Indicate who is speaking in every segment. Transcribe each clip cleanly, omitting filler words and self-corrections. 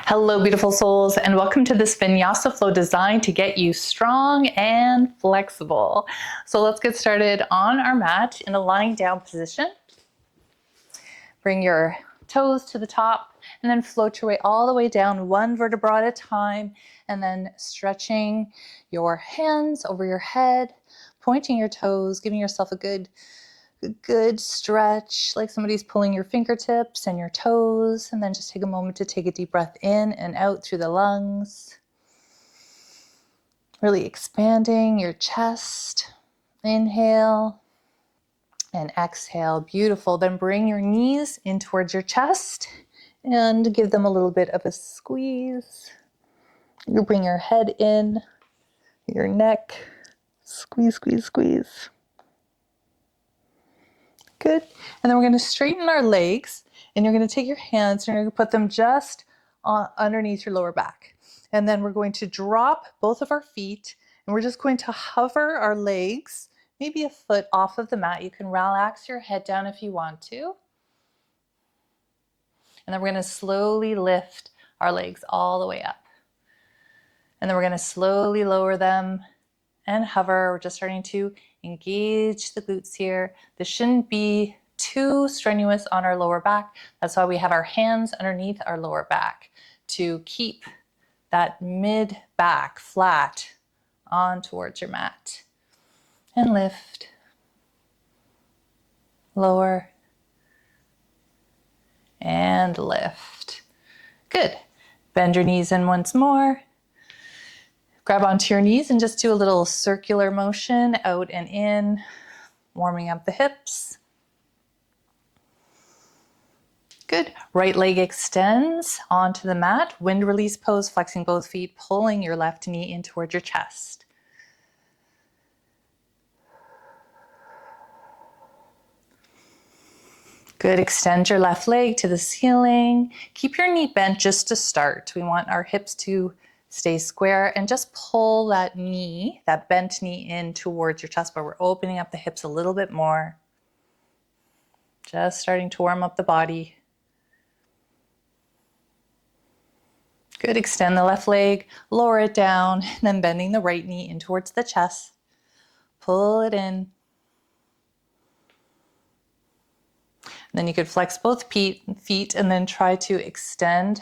Speaker 1: Hello, beautiful souls, and welcome to this Vinyasa flow designed to get you strong and flexible. So let's get started on our mat in a lying down position. Bring your toes to the top and then float your way all the way down, one vertebra at a time, and then stretching your hands over your head, pointing your toes, giving yourself a good stretch, like somebody's pulling your fingertips and your toes, and then just take a moment to take a deep breath in and out through the lungs. Really expanding your chest. Inhale and exhale. Beautiful. Then bring your knees in towards your chest and give them a little bit of a squeeze. You bring your head in, your neck. Squeeze, squeeze, squeeze. Good. And then we're going to straighten our legs, and you're going to take your hands and you're going to put them just underneath your lower back. And then we're going to drop both of our feet, and we're just going to hover our legs, maybe a foot off of the mat. You can relax your head down if you want to. And then we're going to slowly lift our legs all the way up. And then we're going to slowly lower them and hover. We're just starting to engage the glutes here. This shouldn't be too strenuous on our lower back. That's why we have our hands underneath our lower back to keep that mid back flat on towards your mat. And lift, lower, and lift. Good. Bend your knees in once more. Grab onto your knees and just do a little circular motion out and in, warming up the hips. Good. Right leg extends onto the mat. Wind release pose, flexing both feet, pulling your left knee in towards your chest. Good. Extend your left leg to the ceiling. Keep your knee bent just to start. We want our hips to stay square and just pull that knee, that bent knee in towards your chest, but we're opening up the hips a little bit more. Just starting to warm up the body. Good. Extend the left leg, lower it down, and then bending the right knee in towards the chest. Pull it in. And then you could flex both feet and then try to extend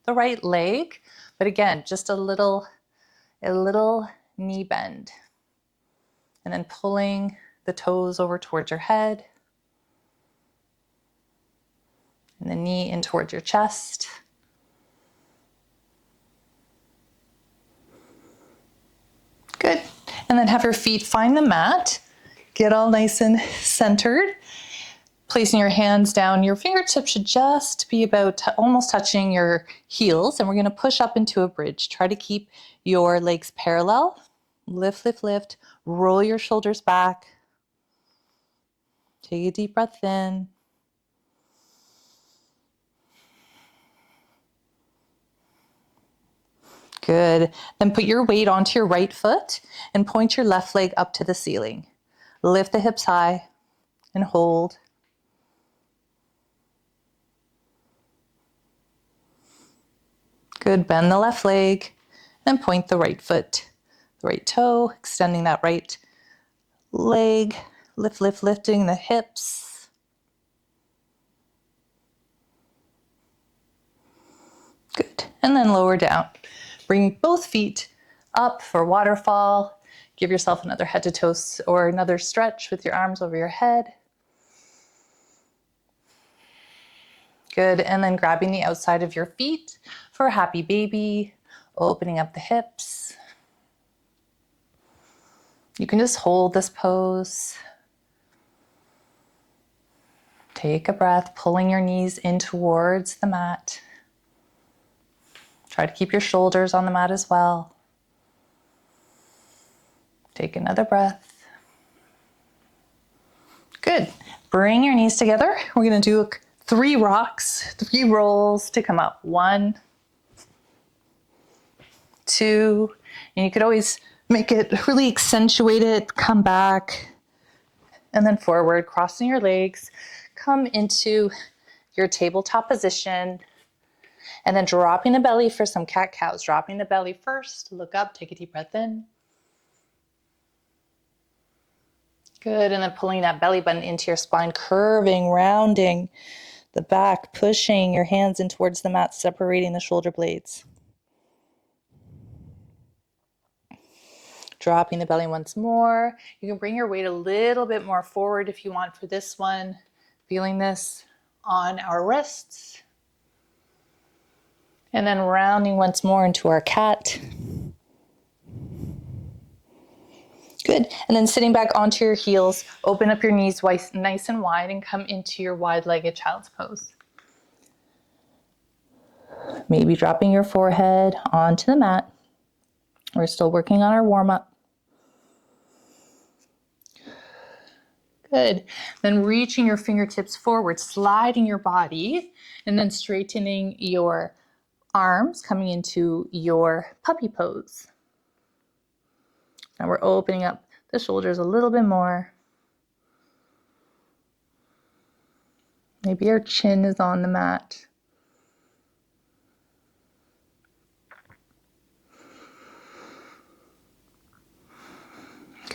Speaker 1: the right leg. But again, just a little knee bend. And then pulling the toes over towards your head. And the knee in towards your chest. Good. And then have your feet find the mat. Get all nice and centered. Placing your hands down, your fingertips should just be about almost touching your heels, and we're going to push up into a bridge. Try to keep your legs parallel. Lift, lift, lift. Roll your shoulders back. Take a deep breath in. Good. Then put your weight onto your right foot and point your left leg up to the ceiling. Lift the hips high and hold. Good. Bend the left leg and point the right foot, the right toe, extending that right leg. Lift, lift, lifting the hips. Good. And then lower down. Bring both feet up for waterfall. Give yourself another head to toes or another stretch with your arms over your head. Good. And then grabbing the outside of your feet for a happy baby, opening up the hips. You can just hold this pose. Take a breath, pulling your knees in towards the mat. Try to keep your shoulders on the mat as well. Take another breath. Good. Bring your knees together. We're going to do 3 rocks, 3 rolls to come up. 1, 2, and you could always make it really accentuate it, come back, and then forward, crossing your legs. Come into your tabletop position. And then dropping the belly for some cat-cows. Dropping the belly first. Look up, take a deep breath in. Good, and then pulling that belly button into your spine, curving, rounding the back, pushing your hands in towards the mat, separating the shoulder blades. Dropping the belly once more. You can bring your weight a little bit more forward if you want for this one. Feeling this on our wrists. And then rounding once more into our cat. Good. And then sitting back onto your heels, open up your knees nice and wide and come into your wide-legged child's pose. Maybe dropping your forehead onto the mat. We're still working on our warm-up. Good. Then reaching your fingertips forward, sliding your body, and then straightening your arms, coming into your puppy pose. Now we're opening up the shoulders a little bit more. Maybe our chin is on the mat.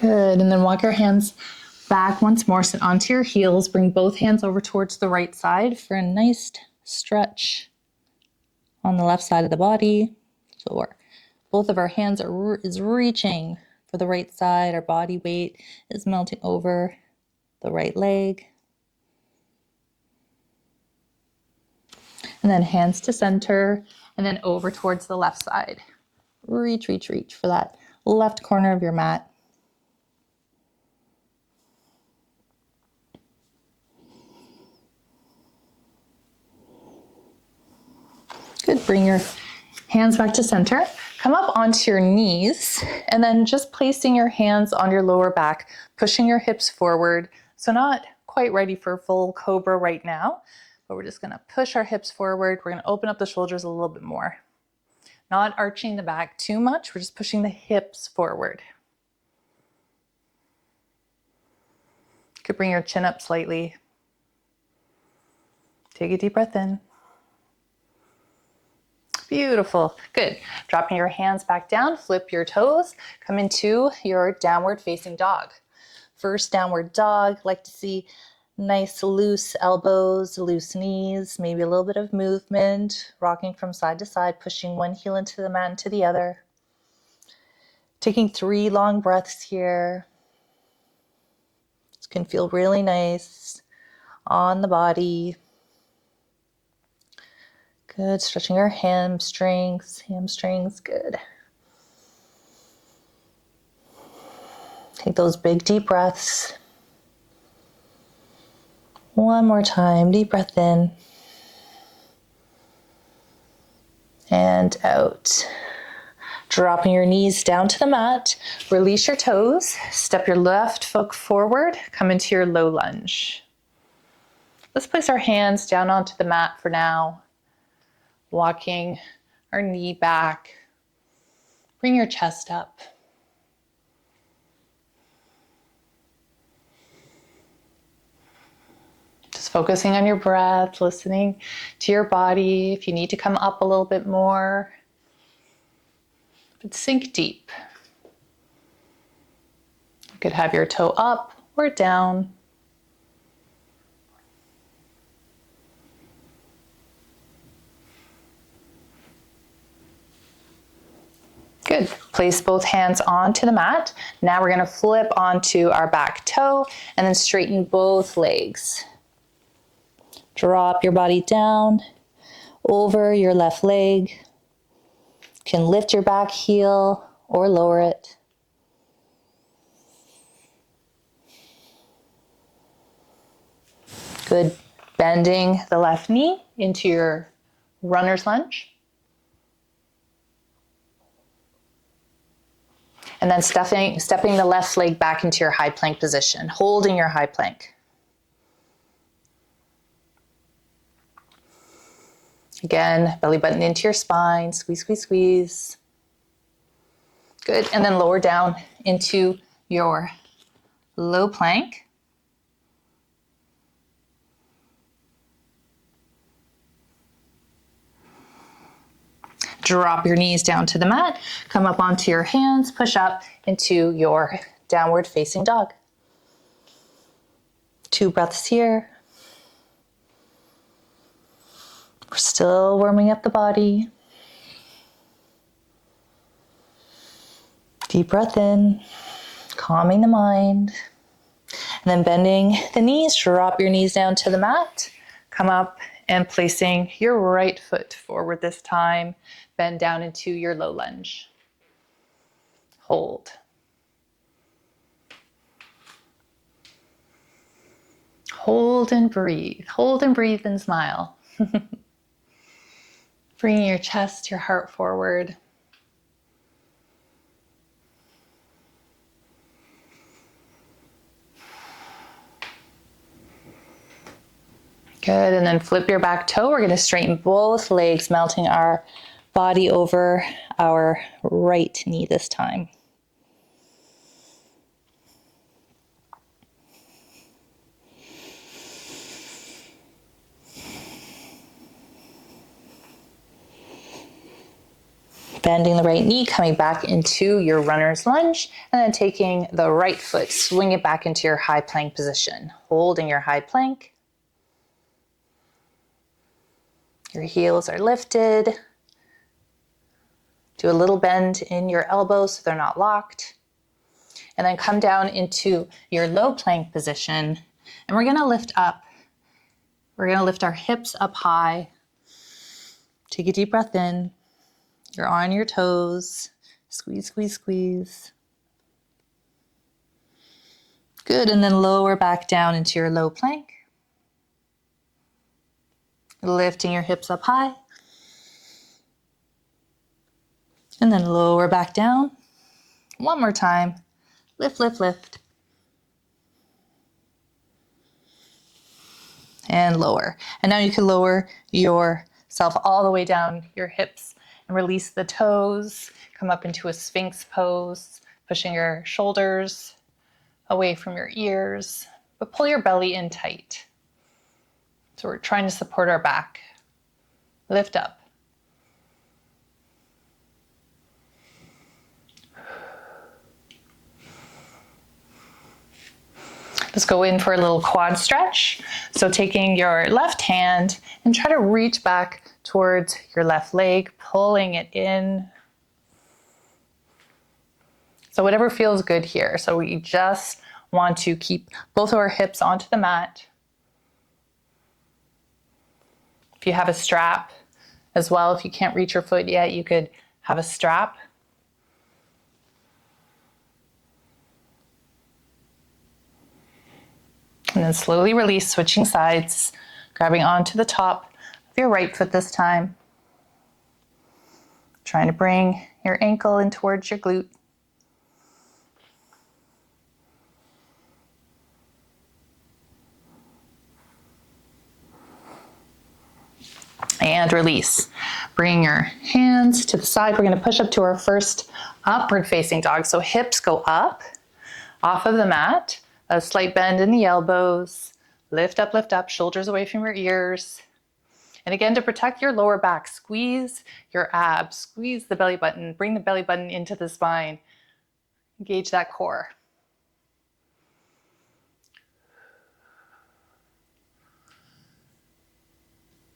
Speaker 1: Good. And then walk your hands back once more. Sit onto your heels. Bring both hands over towards the right side for a nice stretch on the left side of the body. So both of our hands is reaching for the right side. Our body weight is melting over the right leg. And then hands to center and then over towards the left side. Reach, reach, reach for that left corner of your mat. Good. Bring your hands back to center. Come up onto your knees and then just placing your hands on your lower back, pushing your hips forward. So not quite ready for full cobra right now, but we're just going to push our hips forward. We're going to open up the shoulders a little bit more. Not arching the back too much. We're just pushing the hips forward. You could bring your chin up slightly. Take a deep breath in. Beautiful. Good. Dropping your hands back down, flip your toes, come into your downward facing dog. First downward dog, like to see nice loose elbows, loose knees, maybe a little bit of movement, rocking from side to side, pushing one heel into the mat and to the other. Taking 3 long breaths here. This can feel really nice on the body. Good, stretching our hamstrings, good. Take those big deep breaths. One more time, deep breath in. And out. Dropping your knees down to the mat, release your toes, step your left foot forward, come into your low lunge. Let's place our hands down onto the mat for now. Walking our knee back. Bring your chest up. Just focusing on your breath, listening to your body. If you need to come up a little bit more, but sink deep. You could have your toe up or down. Good. Place both hands onto the mat. Now we're going to flip onto our back toe and then straighten both legs. Drop your body down over your left leg. You can lift your back heel or lower it. Good. Bending the left knee into your runner's lunge. And then stepping the left leg back into your high plank position, holding your high plank. Again, belly button into your spine, squeeze, squeeze, squeeze. Good, and then lower down into your low plank. Drop your knees down to the mat, come up onto your hands, push up into your downward facing dog. 2 breaths here. We're still warming up the body. Deep breath in, calming the mind. And then bending the knees, drop your knees down to the mat. Come up and placing your right foot forward this time. Bend down into your low lunge. Hold. Hold and breathe. Hold and breathe and smile. Bringing your chest, your heart forward. Good, and then flip your back toe. We're going to straighten both legs, melting our body over our right knee this time. Bending the right knee, coming back into your runner's lunge, and then taking the right foot, swing it back into your high plank position. Holding your high plank. Your heels are lifted. Do a little bend in your elbows so they're not locked. And then come down into your low plank position. And we're gonna lift up. We're gonna lift our hips up high. Take a deep breath in. You're on your toes. Squeeze, squeeze, squeeze. Good, and then lower back down into your low plank. Lifting your hips up high. And then lower back down. One more time. Lift, lift, lift. And lower. And now you can lower yourself all the way down your hips and release the toes. Come up into a Sphinx pose, pushing your shoulders away from your ears, but pull your belly in tight. So we're trying to support our back. Lift up. Let's go in for a little quad stretch. So taking your left hand and try to reach back towards your left leg, pulling it in. So whatever feels good here. So we just want to keep both of our hips onto the mat. If you have a strap as well, if you can't reach your foot yet, you could have a strap. And then slowly release, switching sides, grabbing onto the top of your right foot this time. Trying to bring your ankle in towards your glute. And release. Bring your hands to the side. We're going to push up to our first upward facing dog. So hips go up off of the mat. A slight bend in the elbows. Lift up, shoulders away from your ears. And again, to protect your lower back, squeeze your abs, squeeze the belly button, bring the belly button into the spine. Engage that core.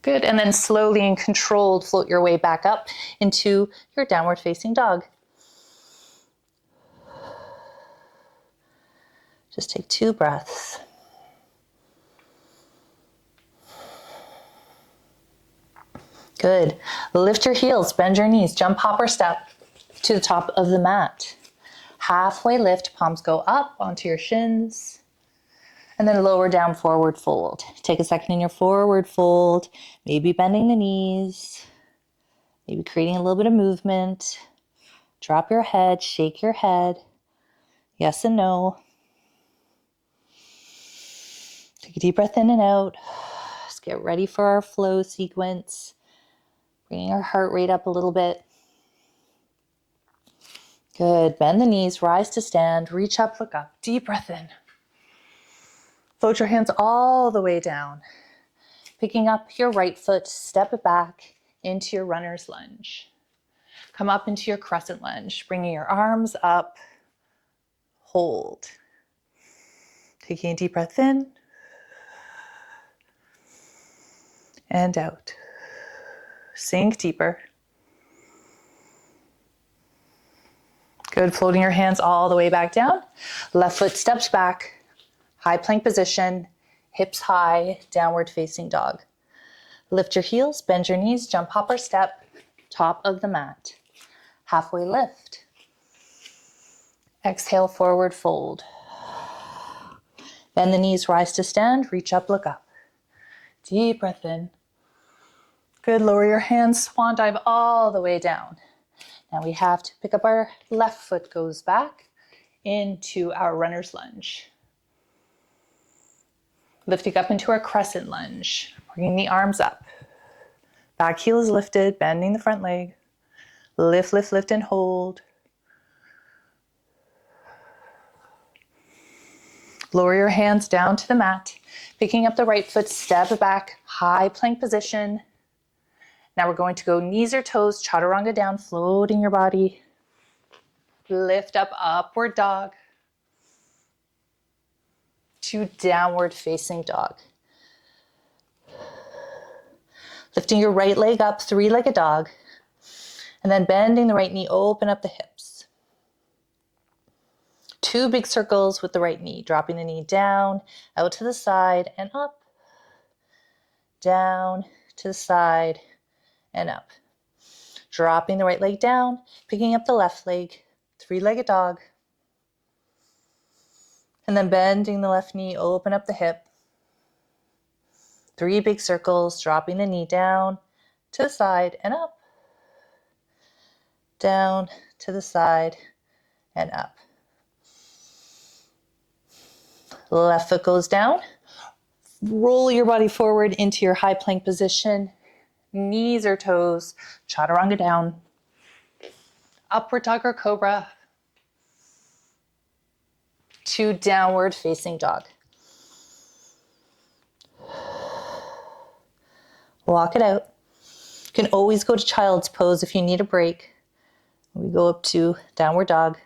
Speaker 1: Good, and then slowly and controlled float your way back up into your downward facing dog. Just take 2 breaths. Good. Lift your heels, bend your knees, jump, hop, or step to the top of the mat. Halfway lift, palms go up onto your shins. And then lower down, forward fold. Take a second in your forward fold, maybe bending the knees, maybe creating a little bit of movement. Drop your head, shake your head. Yes and no. Take a deep breath in and out. Let's get ready for our flow sequence. Bringing our heart rate up a little bit. Good. Bend the knees, rise to stand, reach up, look up. Deep breath in. Float your hands all the way down. Picking up your right foot, step it back into your runner's lunge. Come up into your crescent lunge, bringing your arms up, hold. Taking a deep breath in and out. Sink deeper. Good, floating your hands all the way back down. Left foot steps back, high plank position, hips high, downward facing dog. Lift your heels, bend your knees, jump, hop, or step, top of the mat. Halfway lift. Exhale, forward fold. Bend the knees, rise to stand, reach up, look up. Deep breath in. Good, lower your hands, swan dive all the way down. Now we have to pick up our left foot, goes back into our runner's lunge. Lifting up into our crescent lunge, bringing the arms up. Back heel is lifted, bending the front leg. Lift, lift, lift, and hold. Lower your hands down to the mat. Picking up the right foot, step back, high plank position. Now we're going to go knees or toes, chaturanga down, floating your body. Lift up, upward dog. To downward facing dog. Lifting your right leg up, three-legged dog. And then bending the right knee, open up the hips. Two big circles with the right knee, dropping the knee down, out to the side and up. Down to the side and up. Dropping the right leg down, picking up the left leg, three-legged dog. And then bending the left knee, open up the hip. Three big circles, dropping the knee down to the side and up. Down to the side and up. Left foot goes down. Roll your body forward into your high plank position. Knees or toes, chaturanga down. Upward dog or cobra. To downward facing dog. Walk it out. You can always go to child's pose if you need a break. We go up to downward dog.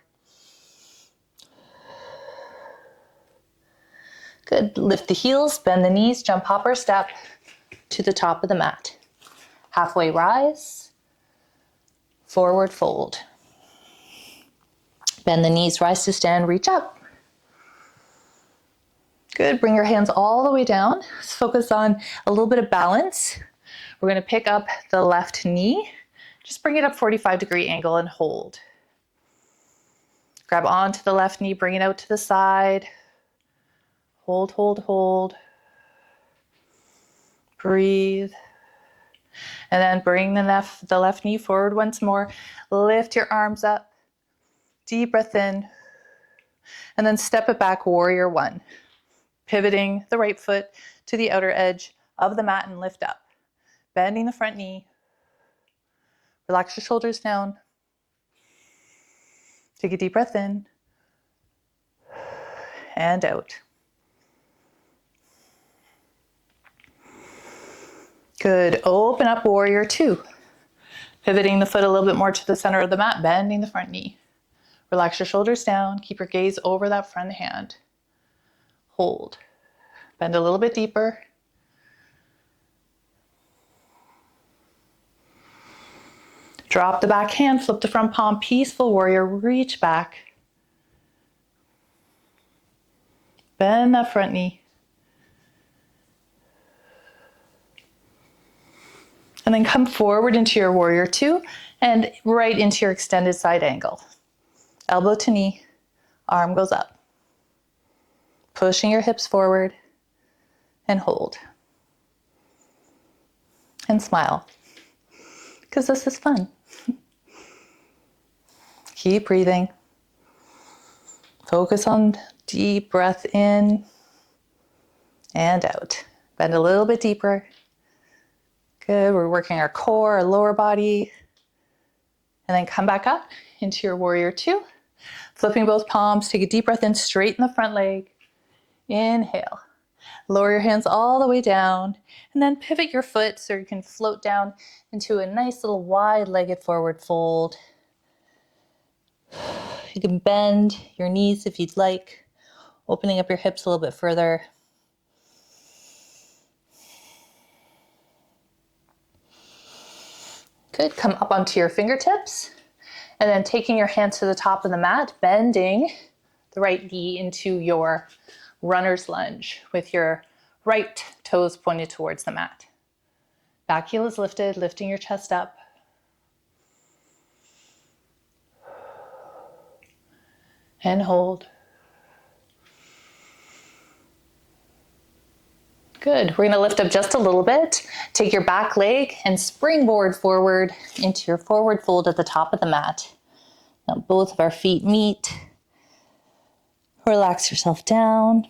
Speaker 1: Good. Lift the heels, bend the knees, jump, hop, or step to the top of the mat. Halfway rise, forward fold. Bend the knees, rise to stand, reach up. Good. Bring your hands all the way down. Let's focus on a little bit of balance. We're going to pick up the left knee. Just bring it up 45-degree angle and hold. Grab onto the left knee, bring it out to the side. Hold, hold, hold. Breathe. And then bring the left knee forward once more. Lift your arms up. Deep breath in. And then step it back, warrior one. Pivoting the right foot to the outer edge of the mat and lift up. Bending the front knee. Relax your shoulders down. Take a deep breath in. And out. Good. Open up warrior two. Pivoting the foot a little bit more to the center of the mat, bending the front knee. Relax your shoulders down. Keep your gaze over that front hand. Hold. Bend a little bit deeper. Drop the back hand, flip the front palm, peaceful warrior, reach back. Bend that front knee. And then come forward into your warrior two and right into your extended side angle. Elbow to knee, arm goes up. Pushing your hips forward and hold. And smile, because this is fun. Keep breathing. Focus on deep breath in and out. Bend a little bit deeper. Good, we're working our core, our lower body. And then come back up into your warrior two. Flipping both palms, take a deep breath in, straighten the front leg. Inhale. Lower your hands all the way down and then pivot your foot so you can float down into a nice little wide-legged forward fold. You can bend your knees if you'd like, opening up your hips a little bit further. Good, come up onto your fingertips and then taking your hands to the top of the mat, bending the right knee into your runner's lunge with your right toes pointed towards the mat. Back heel is lifted, lifting your chest up. And hold. Good, we're gonna lift up just a little bit. Take your back leg and springboard forward into your forward fold at the top of the mat. Now both of our feet meet. Relax yourself down.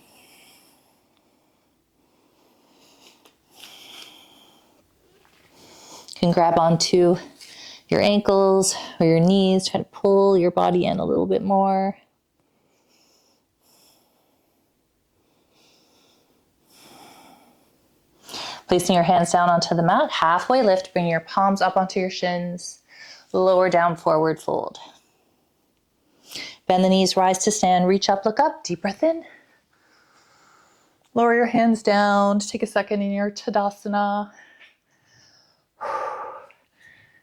Speaker 1: You can grab onto your ankles or your knees, try to pull your body in a little bit more. Placing your hands down onto the mat, halfway lift, bring your palms up onto your shins, lower down, forward fold. Bend the knees, rise to stand, reach up, look up, deep breath in. Lower your hands down, take a second in your Tadasana.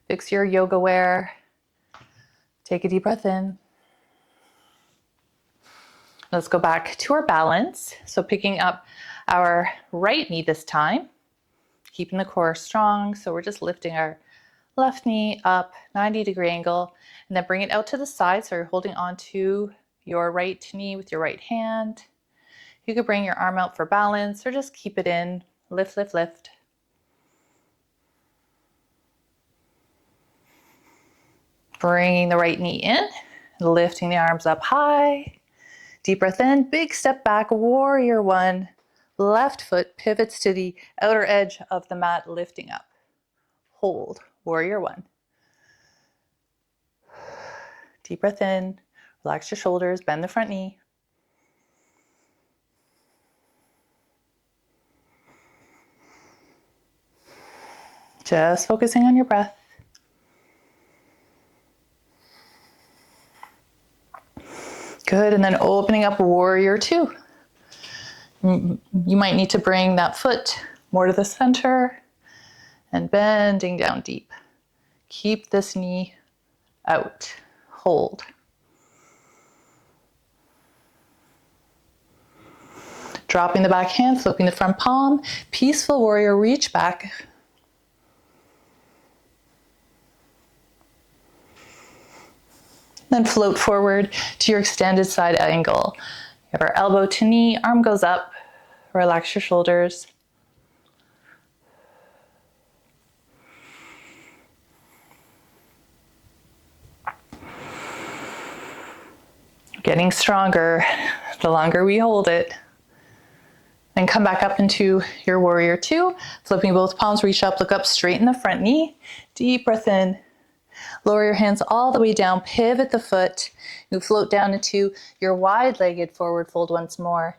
Speaker 1: Fix your yoga wear. Take a deep breath in. Let's go back to our balance. So picking up our right knee this time, keeping the core strong. So we're just lifting our left knee up, 90-degree angle, and then bring it out to the side. So you're holding on to your right knee with your right hand. You could bring your arm out for balance or just keep it in. Lift, lift, lift. Bringing the right knee in, lifting the arms up high. Deep breath in, big step back, warrior one. Left foot pivots to the outer edge of the mat, lifting up. Hold, warrior one. Deep breath in, relax your shoulders, bend the front knee. Just focusing on your breath. Good, and then opening up warrior two. You might need to bring that foot more to the center and bending down deep. Keep this knee out. Hold. Dropping the back hand, flipping the front palm. Peaceful warrior, reach back. Then float forward to your extended side angle. You have our elbow to knee, arm goes up. Relax your shoulders. Getting stronger the longer we hold it. Then come back up into your warrior two, flipping both palms, reach up, look up, straighten the front knee. Deep breath in. Lower your hands all the way down, pivot the foot. You float down into your wide-legged forward fold once more.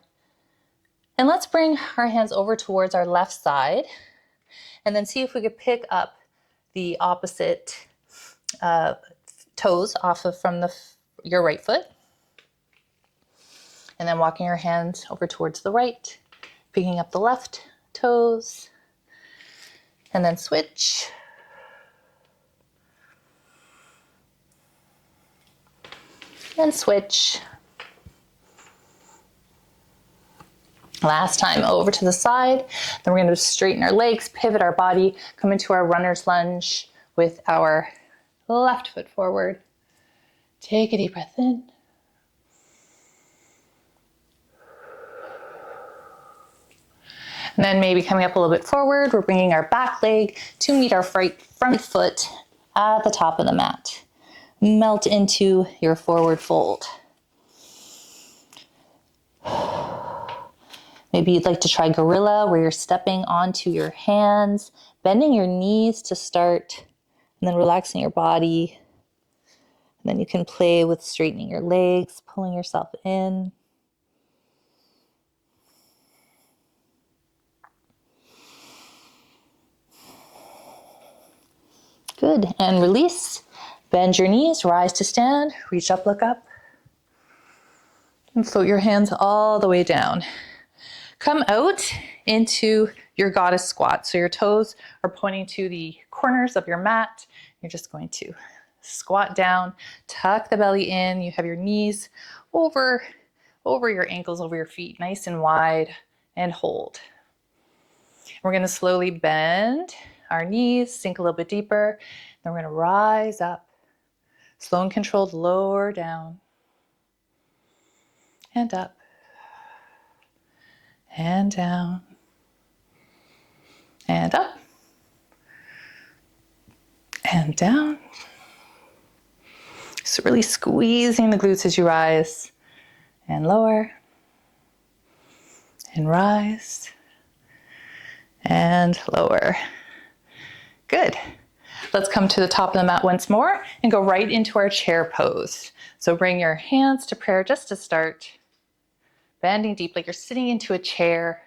Speaker 1: And let's bring our hands over towards our left side and then see if we could pick up the opposite toes off of from your right foot. And then walking your hands over towards the right, picking up the left toes, and then switch. And switch. Last time, over to the side. Then we're going to straighten our legs, pivot our body, come into our runner's lunge with our left foot forward. Take a deep breath in. And then maybe coming up a little bit forward, we're bringing our back leg to meet our front foot at the top of the mat. Melt into your forward fold. Maybe you'd like to try gorilla, where you're stepping onto your hands, bending your knees to start, and then relaxing your body. And then you can play with straightening your legs, pulling yourself in. Good, and release. Bend your knees, rise to stand, reach up, look up. And float your hands all the way down. Come out into your goddess squat. So your toes are pointing to the corners of your mat. You're just going to squat down, tuck the belly in. You have your knees over your ankles, over your feet, nice and wide, and hold. We're going to slowly bend our knees, sink a little bit deeper. Then we're going to rise up, slow and controlled, lower down, and up, and down, and up, and down. So really squeezing the glutes as you rise, and lower, and rise, and lower. Good. Let's come to the top of the mat once more and go right into our chair pose. So bring your hands to prayer just to start. Bending deep like you're sitting into a chair.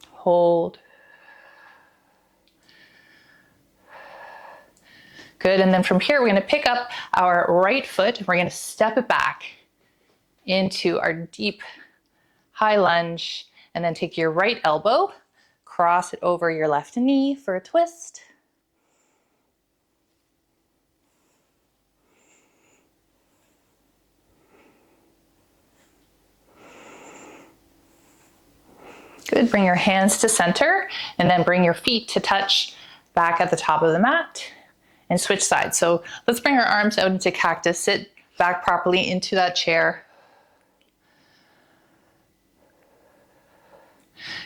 Speaker 1: Hold. Good, and then from here we're going to pick up our right foot. We're going to step it back into our deep high lunge, and then take your right elbow, cross it over your left knee for a twist. Good, bring your hands to center, and then bring your feet to touch back at the top of the mat, and switch sides. So let's bring our arms out into cactus, sit back properly into that chair.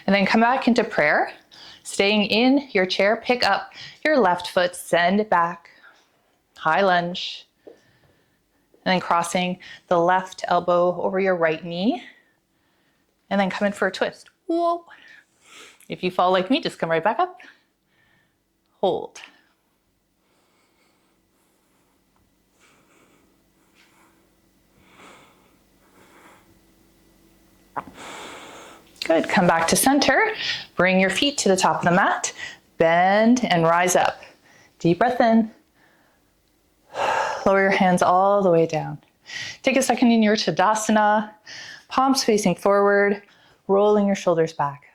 Speaker 1: And then come back into prayer. Staying in your chair, pick up your left foot, send it back, high lunge. And then crossing the left elbow over your right knee. And then come in for a twist. Whoa. If you fall like me, just come right back up. Hold. Good, come back to center. Bring your feet to the top of the mat. Bend and rise up. Deep breath in. Lower your hands all the way down. Take a second in your Tadasana. Palms facing forward, rolling your shoulders back.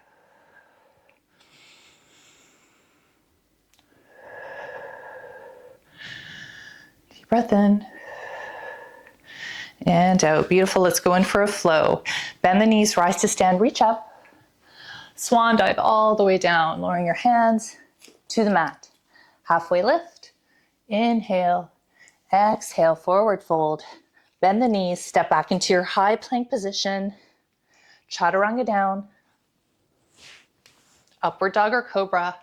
Speaker 1: Deep breath in. And out. Beautiful. Let's go in for a flow. Bend the knees, rise to stand, reach up. Swan dive all the way down, lowering your hands to the mat. Halfway lift. Inhale. Exhale, forward fold. Bend the knees, step back into your high plank position. Chaturanga down. Upward dog or cobra.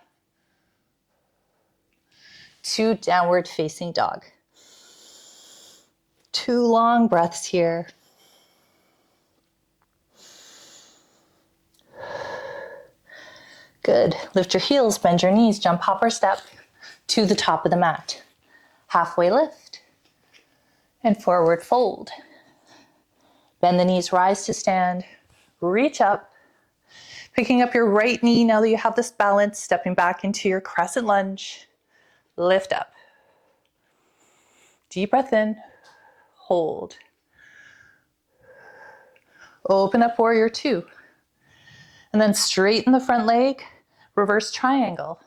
Speaker 1: To downward facing dog. 2 long breaths here. Good. Lift your heels, bend your knees, jump, hop, or step to the top of the mat. Halfway lift and forward fold. Bend the knees, rise to stand, reach up, picking up your right knee now that you have this balance, stepping back into your crescent lunge, lift up. Deep breath in, hold. Open up warrior 2. And then straighten the front leg, reverse triangle.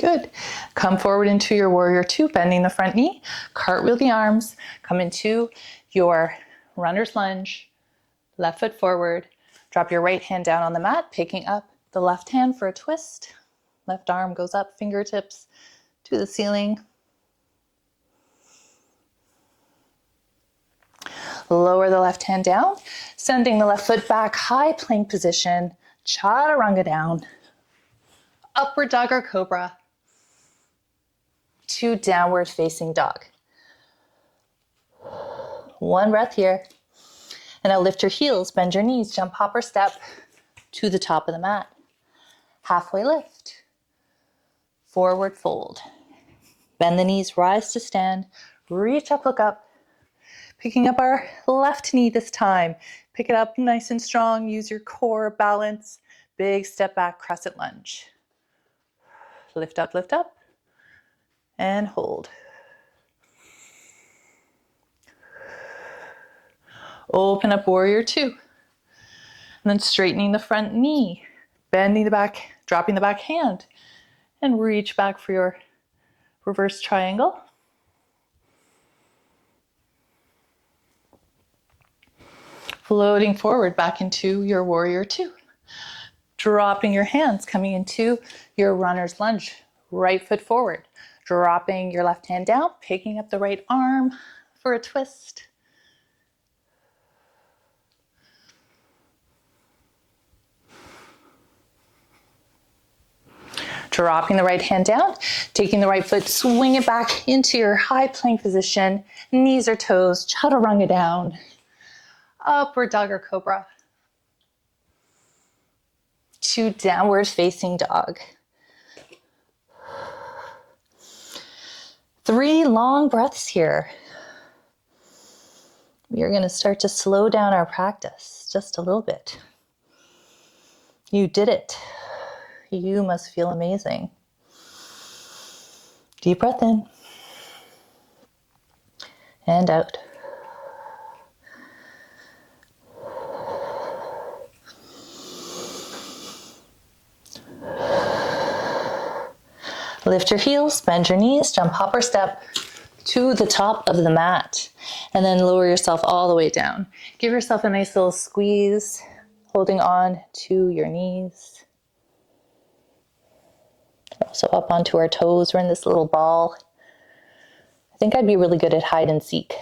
Speaker 1: Good. Come forward into your warrior 2, bending the front knee, cartwheel the arms, come into your runner's lunge, left foot forward, drop your right hand down on the mat, picking up the left hand for a twist. Left arm goes up, fingertips to the ceiling. Lower the left hand down, sending the left foot back, high plank position, chaturanga down, upward dog or cobra, to downward facing dog. 1 breath here. And now lift your heels, bend your knees, jump, hop, or step to the top of the mat. Halfway lift, forward fold. Bend the knees, rise to stand, reach up, look up. Picking up our left knee this time. Pick it up nice and strong. Use your core balance. Big step back, crescent lunge. Lift up, and hold. Open up warrior two. And then straightening the front knee, bending the back, dropping the back hand, and reach back for your reverse triangle. Floating forward back into your warrior two. Dropping your hands, coming into your runner's lunge. Right foot forward. Dropping your left hand down, picking up the right arm for a twist. Dropping the right hand down, taking the right foot, swing it back into your high plank position, knees or toes, chaturanga down, upward dog or cobra, to downward facing dog. 3 long breaths here. We are going to start to slow down our practice just a little bit. You did it. You must feel amazing. Deep breath in and out. Lift your heels, bend your knees, jump, hop, or step to the top of the mat, and then lower yourself all the way down. Give yourself a nice little squeeze, holding on to your knees. Also up onto our toes. We're in this little ball. I think I'd be really good at hide and seek.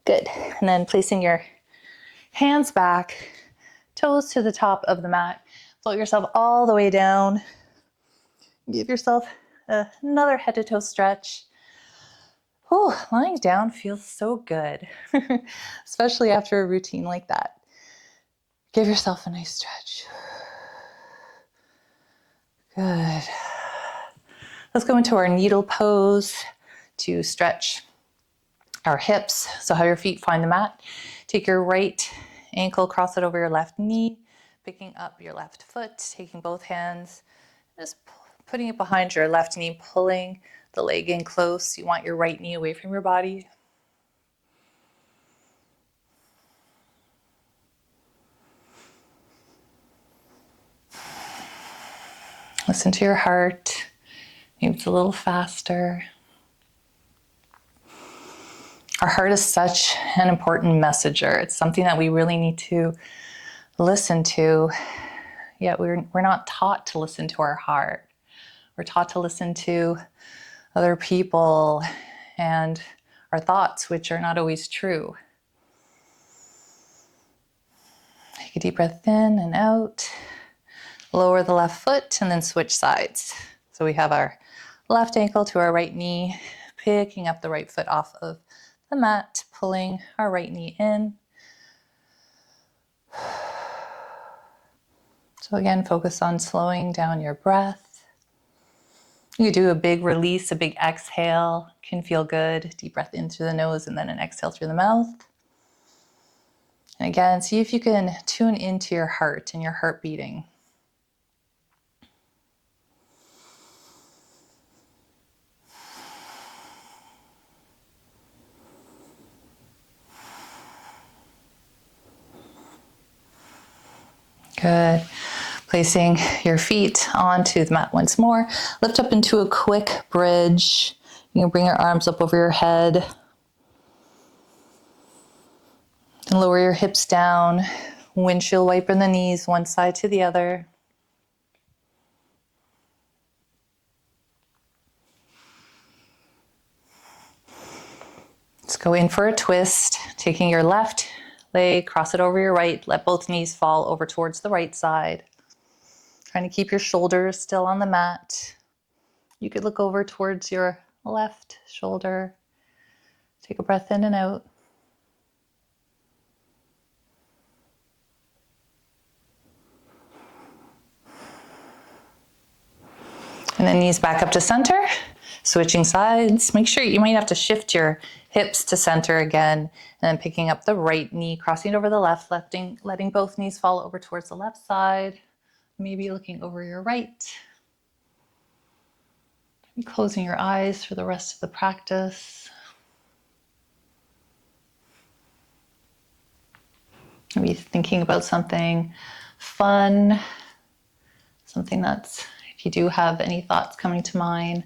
Speaker 1: Good. And then placing your hands back, toes to the top of the mat. Float yourself all the way down. Give yourself another head to toe stretch. Whew, lying down feels so good, especially after a routine like that. Give yourself a nice stretch. Good. Let's go into our needle pose to stretch our hips. So have your feet find the mat. Take your right ankle, cross it over your left knee, picking up your left foot, taking both hands, just putting it behind your left knee, pulling the leg in close. You want your right knee away from your body. Listen to your heart. Maybe it's a little faster. Our heart is such an important messenger. It's something that we really need to listen to. Yet we're not taught to listen to our heart. We're taught to listen to other people and our thoughts, which are not always true. Take a deep breath in and out. Lower the left foot and then switch sides. So we have our left ankle to our right knee, picking up the right foot off of the mat, pulling our right knee in. So again, focus on slowing down your breath. You do a big release, a big exhale. Can feel good. Deep breath in through the nose and then an exhale through the mouth. And again, see if you can tune into your heart and your heart beating. Good. Placing your feet onto the mat once more. Lift up into a quick bridge. You can bring your arms up over your head. And lower your hips down. Windshield wiper the knees one side to the other. Let's go in for a twist. Taking your left leg, cross it over your right. Let both knees fall over towards the right side. Trying to keep your shoulders still on the mat. You could look over towards your left shoulder. Take a breath in and out. And then knees back up to center. Switching sides. Make sure you might have to shift your hips to center again, and then picking up the right knee, crossing it over the left, letting both knees fall over towards the left side, maybe looking over your right. And closing your eyes for the rest of the practice. Maybe thinking about something fun, something that's, if you do have any thoughts coming to mind,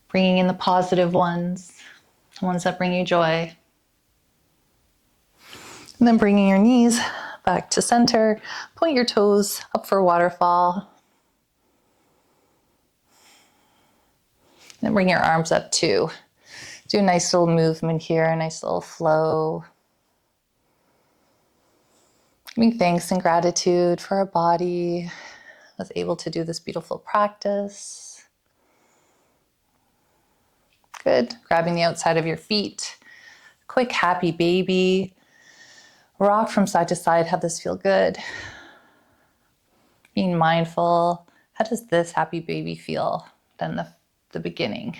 Speaker 1: bringing in the positive ones, the ones that bring you joy. And then bringing your knees back to center, point your toes up for a waterfall. Then bring your arms up too. Do a nice little movement here, a nice little flow. Giving thanks and gratitude for our body that's able to do this beautiful practice. Good. Grabbing the outside of your feet. Quick happy baby. Rock from side to side. Have this feel good. Being mindful. How does this happy baby feel than the beginning?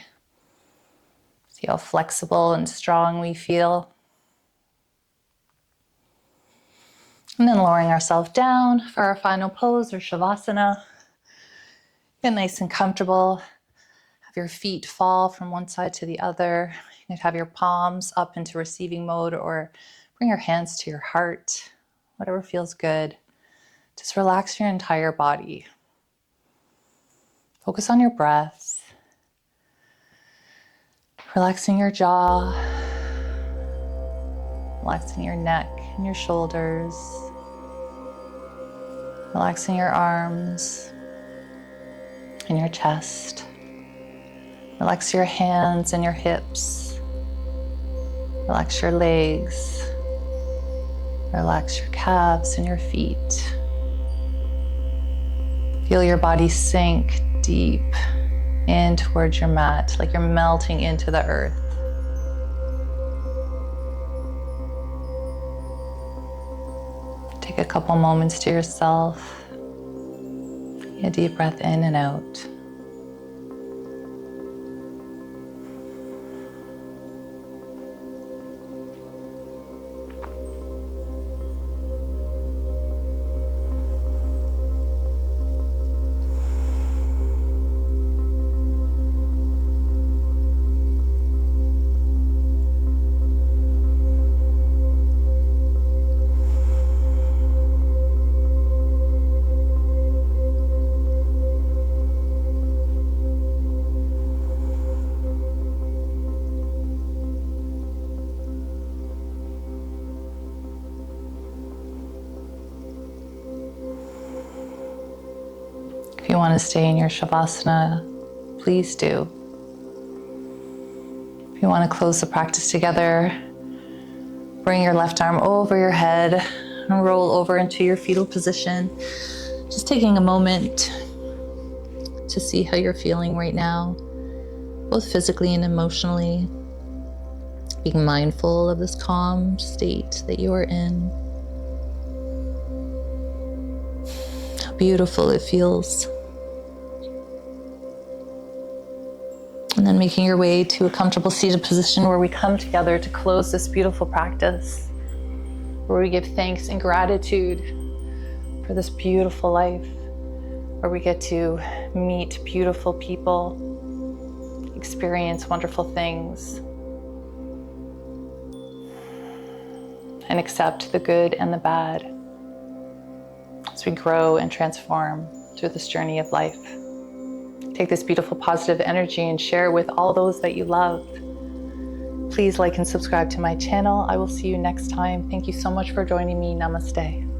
Speaker 1: See how flexible and strong we feel. And then lowering ourselves down for our final pose or shavasana. Get nice and comfortable. Have your feet fall from one side to the other. You could have your palms up into receiving mode or bring your hands to your heart, whatever feels good. Just relax your entire body. Focus on your breath. Relaxing your jaw. Relaxing your neck and your shoulders. Relaxing your arms and your chest. Relax your hands and your hips. Relax your legs. Relax your calves and your feet. Feel your body sink deep in towards your mat, like you're melting into the earth. Take a couple moments to yourself. A deep breath in and out. If you want to stay in your shavasana, please do. If you want to close the practice together, bring your left arm over your head and roll over into your fetal position. Just taking a moment to see how you're feeling right now, both physically and emotionally. Being mindful of this calm state that you are in. How beautiful it feels. And then making your way to a comfortable seated position where we come together to close this beautiful practice, where we give thanks and gratitude for this beautiful life, where we get to meet beautiful people, experience wonderful things, and accept the good and the bad as we grow and transform through this journey of life. Take this beautiful positive energy and share it with all those that you love. Please like and subscribe to my channel. I will see you next time. Thank you so much for joining me. Namaste.